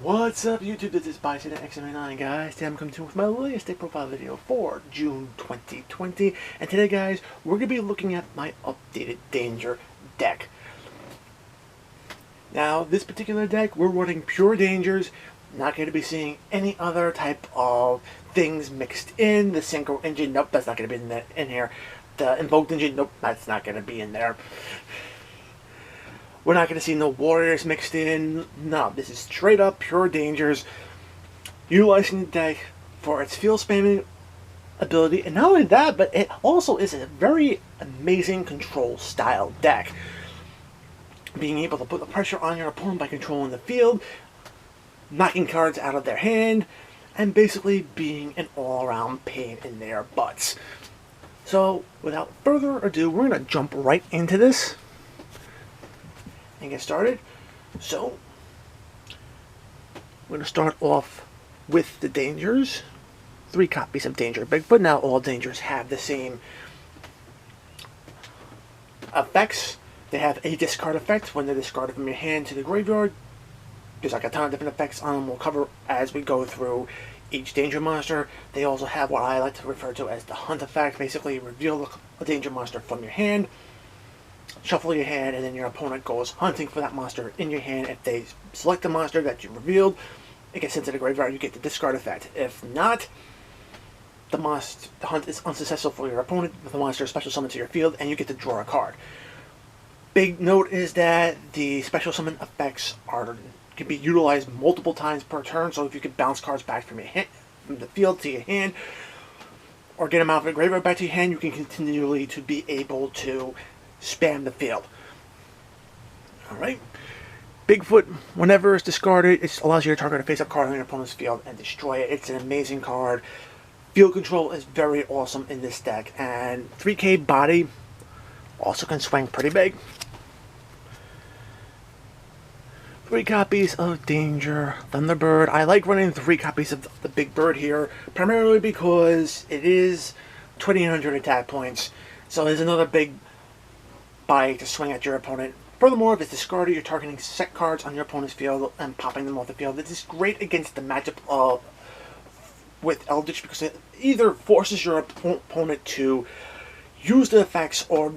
What's up YouTube, this is Bison X79 guys. Today I'm coming to you with my latest deck profile video for June 2020. And today guys, we're going to be looking at my updated Danger deck. Now this particular deck, we're running pure Dangers. Not going to be seeing any other type of things mixed in. The Synchro Engine, nope, that's not going to be in here. The Invoked Engine, nope, that's not going to be in there. We're not going to see no warriors mixed in. No, this is straight up pure Dangers. Utilizing the deck for its field spamming ability. And not only that, but it also is a very amazing control style deck. Being able to put the pressure on your opponent by controlling the field, knocking cards out of their hand, and basically being an all-around pain in their butts. So, without further ado, we're going to jump right into this and get started. So, we're going to start off with the Dangers. 3 copies of Danger Bigfoot. Now all Dangers have the same effects. They have a discard effect when they're discarded from your hand to the graveyard. There's like a ton of different effects on them. We'll cover as we go through each Danger monster. They also have what I like to refer to as the Hunt effect. Basically, reveal a Danger monster from your hand, shuffle your hand, and then your opponent goes hunting for that monster in your hand. If they select the monster that you revealed, it gets sent to the graveyard. You get the discard effect. If not, the hunt is unsuccessful for your opponent. The monster is special summoned to your field, and you get to draw a card. Big note is that the special summon effects can be utilized multiple times per turn. So if you could bounce cards back from your hand, from the field to your hand, or get them out of the graveyard back to your hand, you can continually to be able to spam the field. Alright. Bigfoot, whenever it's discarded, it allows you to target a face-up card on your opponent's field and destroy it. It's an amazing card. Field control is very awesome in this deck. And 3K body also can swing pretty big. 3 copies of Danger Thunderbird. I like running 3 copies of the Big Bird here, primarily because it is 2800 attack points. So there's another big body to swing at your opponent. Furthermore, if it's discarded, you're targeting set cards on your opponent's field and popping them off the field. This is great against the matchup with Eldritch, because it either forces your opponent to use the effects or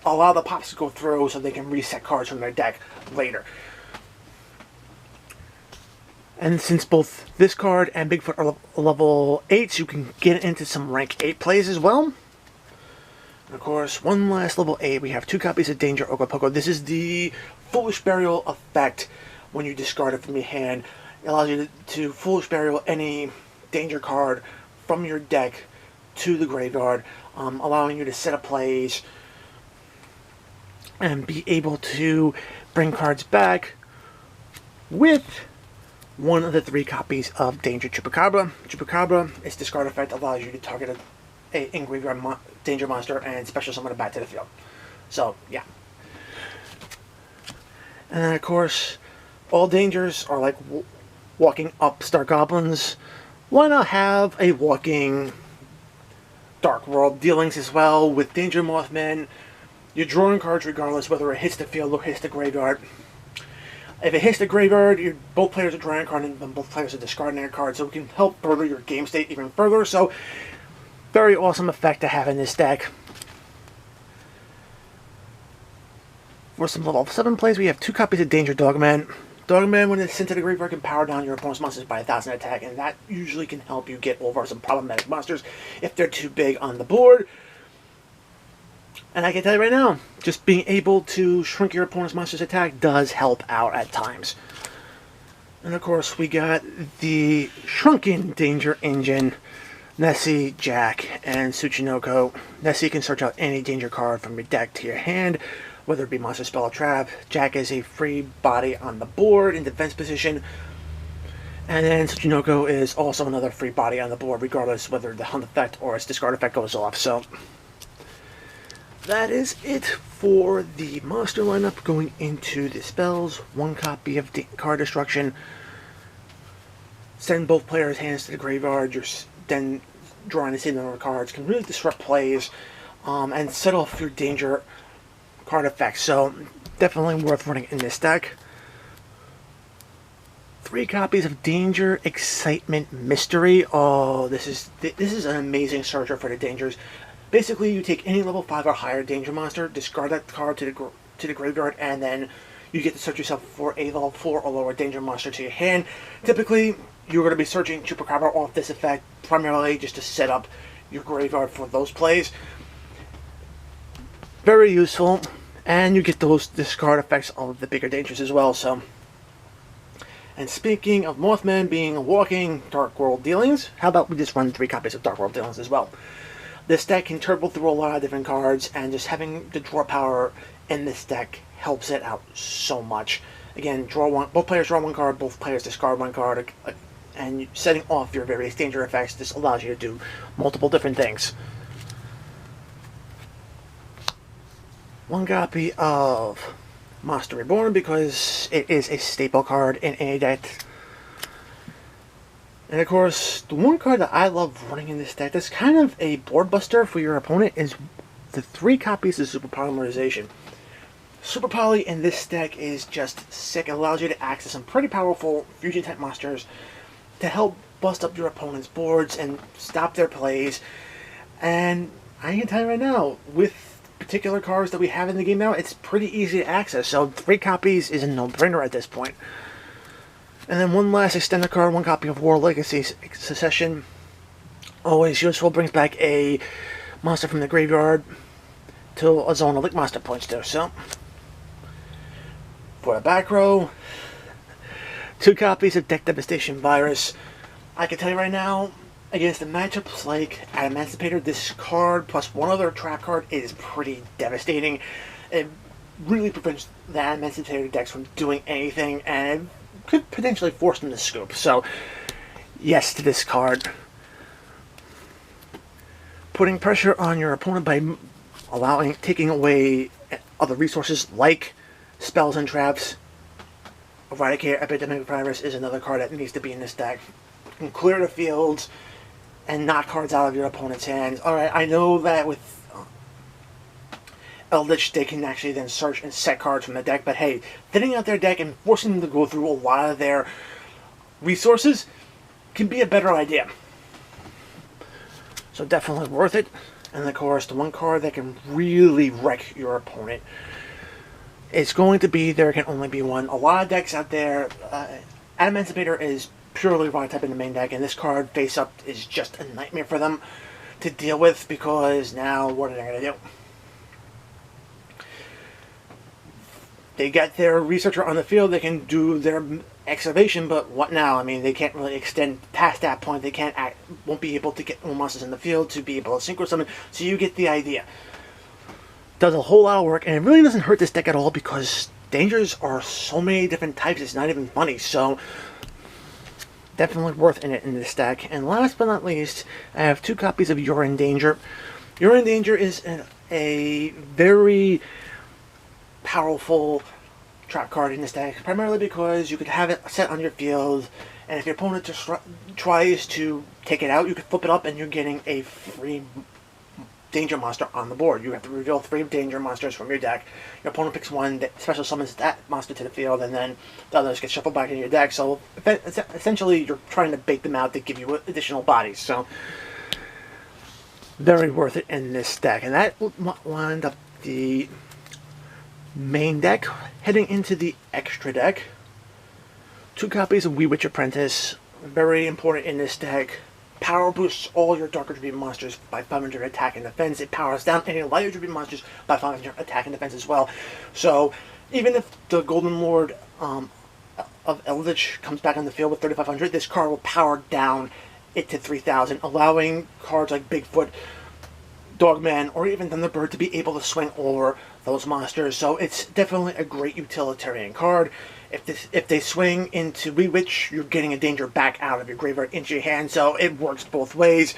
allow the pops to go through so they can reset cards from their deck later. And since both this card and Bigfoot are level 8s, you can get into some rank 8 plays as well. And of course, one last level 8, we have 2 copies of Danger Ogopogo. This is the Foolish Burial effect when you discard it from your hand. It allows you to Foolish Burial any Danger card from your deck to the graveyard, allowing you to set up plays and be able to bring cards back with one of the 3 copies of Danger Chupacabra. Chupacabra, its discard effect allows you to target a in-graveyard Danger monster and special summon it back to the field. So, yeah. And then, of course, all Dangers are like walking up Star Goblins. Why not have a walking Dark World dealings as well with Danger Mothman? You're drawing cards regardless whether it hits the field or hits the graveyard. If it hits the graveyard, both players are drawing a card and both players are discarding a card, so it can help further your game state even further. So, very awesome effect to have in this deck. For some level 7 plays, we have 2 copies of Danger Dogman. Dogman, when it's sent to the graveyard, can power down your opponent's monsters by 1000 attack, and that usually can help you get over some problematic monsters if they're too big on the board. And I can tell you right now, just being able to shrink your opponent's monster's attack does help out at times. And of course, we got the Shrunken Danger Engine, Nessie, Jack, and Tsuchinoko. Nessie can search out any Danger card from your deck to your hand, whether it be monster, spell, or trap. Jack is a free body on the board in defense position. And then Tsuchinoko is also another free body on the board, regardless whether the Hunt effect or its discard effect goes off. So that is it for the monster lineup. Going into the spells, 1 copy of Card Destruction. Send both players' hands to the graveyard. You're then drawing the same number of cards. Can really disrupt plays and set off your Danger card effects. So definitely worth running in this deck. 3 copies of Danger, Excitement, Mystery. Oh, this is an amazing searcher for the dangers. Basically, you take any level 5 or higher danger monster, discard that card to the graveyard, and then you get to search yourself for a level 4 or lower danger monster to your hand. Typically, you're going to be searching Chupacabra off this effect, primarily just to set up your graveyard for those plays. Very useful, and you get those discard effects of the bigger dangers as well. So, and speaking of Mothman being a walking Dark World Dealings, how about we just run 3 copies of Dark World Dealings as well? This deck can turbo through a lot of different cards, and just having the draw power in this deck helps it out so much. Again, draw one. Both players draw 1 card, both players discard 1 card, and setting off your various danger effects. This allows you to do multiple different things. 1 copy of Monster Reborn because it is a staple card in any deck. And of course, the 1 card that I love running in this deck that's kind of a board buster for your opponent is the 3 copies of Super Polymerization. Super Poly in this deck is just sick. It allows you to access some pretty powerful fusion type monsters to help bust up your opponent's boards and stop their plays. And I can tell you right now, with particular cards that we have in the game now, it's pretty easy to access. So 3 copies is a no-brainer at this point. And then 1 last extended card, 1 copy of War Legacy Succession. Always useful, brings back a monster from the graveyard to a zone of Lick Monster points to. So, for the back row, 2 copies of Deck Devastation Virus. I can tell you right now, against the matchups like Emancipator, this card plus 1 other trap card is pretty devastating. It really prevents the Emancipator decks from doing anything, and it could potentially force them to scoop. So, yes to this card. Putting pressure on your opponent by taking away other resources like spells and traps. Eradicate Epidemic Virus is another card that needs to be in this deck. You can clear the fields and knock cards out of your opponent's hands. Alright, I know that with Eldritch they can actually then search and set cards from the deck, but hey, thinning out their deck and forcing them to go through a lot of their resources can be a better idea. So definitely worth it. And of course, the 1 card that can really wreck your opponent, it's going to be There Can Only Be One. A lot of decks out there, Emancipator is purely rock type in the main deck, and this card face up is just a nightmare for them to deal with, because now what are they going to do? They get their researcher on the field, they can do their excavation, but what now? I mean, they can't really extend past that point. They won't be able to get more monsters in the field to be able to synchro summon, so you get the idea. Does a whole lot of work, and it really doesn't hurt this deck at all because dangers are so many different types, it's not even funny. So definitely worth it in this deck. And last but not least, I have 2 copies of You're in Danger. You're in Danger is a very powerful trap card in this deck, primarily because you could have it set on your field, and if your opponent just tries to take it out, you can flip it up and you're getting a free danger monster on the board. You have to reveal 3 danger monsters from your deck. Your opponent picks 1 that special summons that monster to the field, and then the others get shuffled back into your deck. So essentially you're trying to bait them out to give you additional bodies. So very worth it in this deck. And that will wind up the main deck. Heading into the extra deck, 2 copies of Witch Apprentice. Very important in this deck. Power boosts all your Darker Tribute monsters by 500 attack and defense. It powers down any lighter Tribute monsters by 500 attack and defense as well. So even if the Golden Lord of Eldritch comes back on the field with 3500, this card will power down it to 3000, allowing cards like Bigfoot, Dogman, or even Thunderbird to be able to swing over those monsters. So it's definitely a great utilitarian card. If they swing into Witch, you're getting a danger back out of your graveyard into your hand, so it works both ways.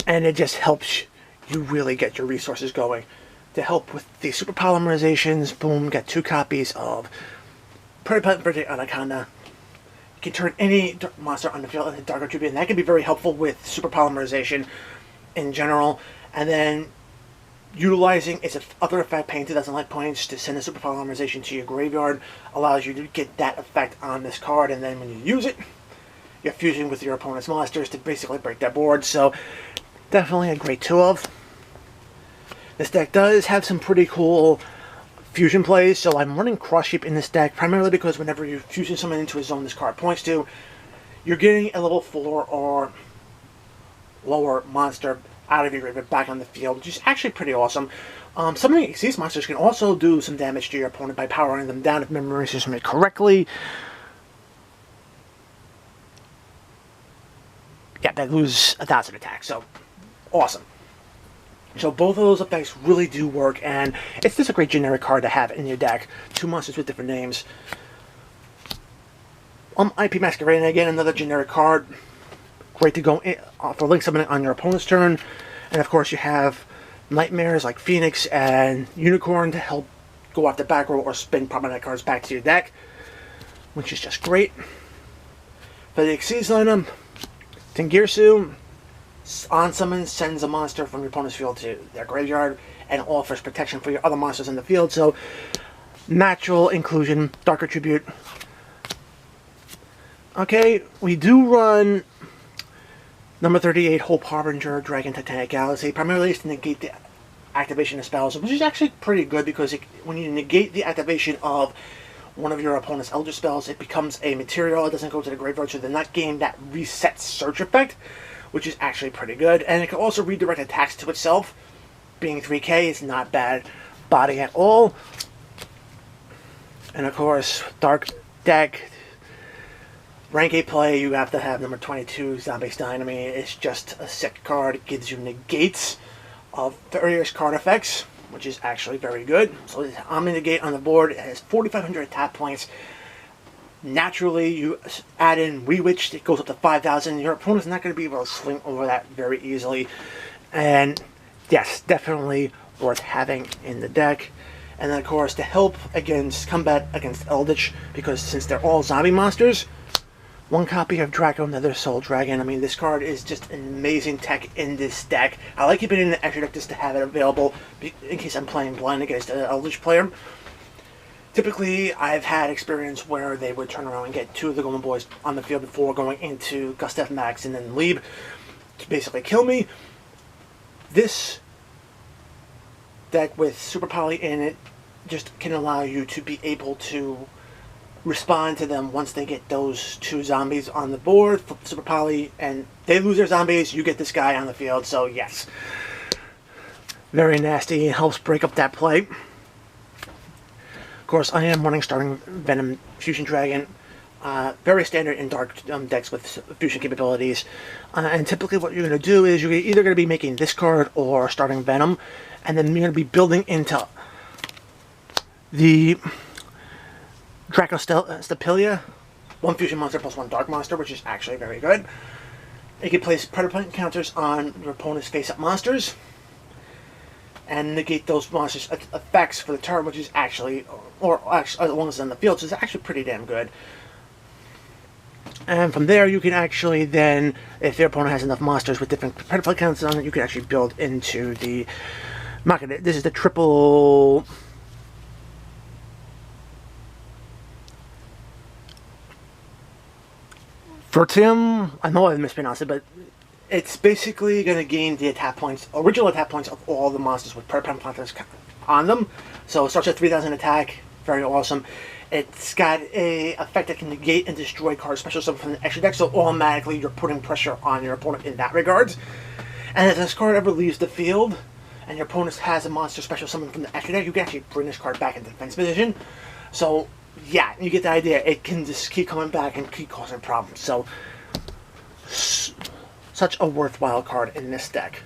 And it just helps you really get your resources going. To help with the Super Polymerizations, boom, get 2 copies of Pretty Anaconda. You can turn any monster on the field into Darker Tribute, and that can be very helpful with Super Polymerization in general. And then utilizing its other effect, paying 2,000 life points to send a super polymerization to your graveyard, allows you to get that effect on this card, and then when you use it, you're fusing with your opponent's monsters to basically break their board. So definitely a great tool. This deck does have some pretty cool fusion plays, so I'm running Cross Shape in this deck primarily because whenever you're fusing someone into a zone this card points to, you're getting a level 4 or lower monster out of your graveyard back on the field, which is actually pretty awesome. Some of these monsters can also do some damage to your opponent by powering them down if memory serves me correctly. Yeah, they lose 1,000 attack, so awesome. So both of those effects really do work, and it's just a great generic card to have in your deck. 2 monsters with different names. IP Masquerade, again, another generic card. Great to go in, for link summoning on your opponent's turn. And of course you have nightmares like Phoenix and Unicorn to help go after Backrow or spin permanent cards back to your deck, which is just great. For the Xyz lineup, Tengirsu on summon sends a monster from your opponent's field to their graveyard and offers protection for your other monsters in the field. So natural inclusion, Darker Tribute. Okay, we do run number 38, Hope Harbinger, Dragon Titanic Galaxy, primarily to negate the activation of spells, which is actually pretty good because when you negate the activation of one of your opponent's Elder spells, it becomes a material. It doesn't go to the graveyard, so they're not getting that reset search effect, which is actually pretty good. And it can also redirect attacks to itself. Being 3k is not bad body at all. And of course, Dark deck, rank 8 play, you have to have number 22, Zombie Stein. I mean, it's just a sick card. It gives you negates of various card effects, which is actually very good. So it's Omni-Negate on the board. It has 4,500 attack points. Naturally, you add in Wewitch, it goes up to 5,000. Your opponent's not going to be able to swing over that very easily. And yes, definitely worth having in the deck. And then, of course, to help against combat against Eldritch, because since they're all zombie monsters, 1 copy of Draco Nether Soul Dragon. I mean, this card is just an amazing tech in this deck. I like keeping it in the extra deck just to have it available in case I'm playing blind against an Eldritch player. Typically, I've had experience where they would turn around and get 2 of the Golden Boys on the field before going into Gustav Max and then Lieb to basically kill me. This deck with Super Poly in it just can allow you to be able to respond to them once they get those 2 zombies on the board for Super Poly, and they lose their zombies, you get this guy on the field. So yes, very nasty. It helps break up that play. Of course, I am running Starting Venom Fusion Dragon. Very standard in Dark decks with fusion capabilities. And typically what you're going to do is you're either going to be making this card or Starting Venom, and then you're going to be building into the Draco Stapelia, 1 fusion monster plus 1 dark monster, which is actually very good. You can place predator counters on your opponent's face-up monsters and negate those monsters' effects for the turn, which is actually, as long as it's on the field, so it's actually pretty damn good. And from there, you can actually then, if your opponent has enough monsters with different predator counters on it, you can actually build into the market. This is the triple Vertium. I know I mispronounced it, but it's basically going to gain the attack points, original attack points of all the monsters with predator counters on them. So it starts at 3,000 attack, very awesome. It's got a effect that can negate and destroy cards, special summon from the extra deck, so automatically you're putting pressure on your opponent in that regard. And if this card ever leaves the field, and your opponent has a monster special summon from the extra deck, you can actually bring this card back into defense position. So yeah, you get the idea. It can just keep coming back and keep causing problems. So such a worthwhile card in this deck.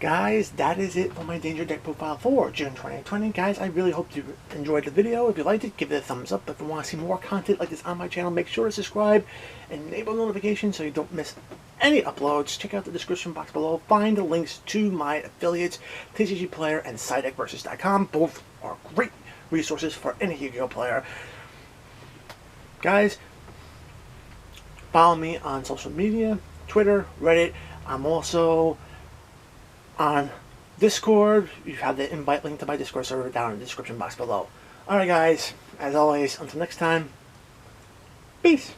Guys, that is it for my Danger Deck profile for June 2020. Guys, I really hope you enjoyed the video. If you liked it, give it a thumbs up. If you want to see more content like this on my channel, make sure to subscribe and enable notifications so you don't miss any uploads. Check out the description box below. Find the links to my affiliates, TCG Player and SideDeckVersus.com. Both are great resources for any Yu-Gi-Oh player. Guys, follow me on social media Twitter, Reddit. I'm also on Discord. You have the invite link to my Discord server down in the description box below. Alright guys, as always, until next time, peace!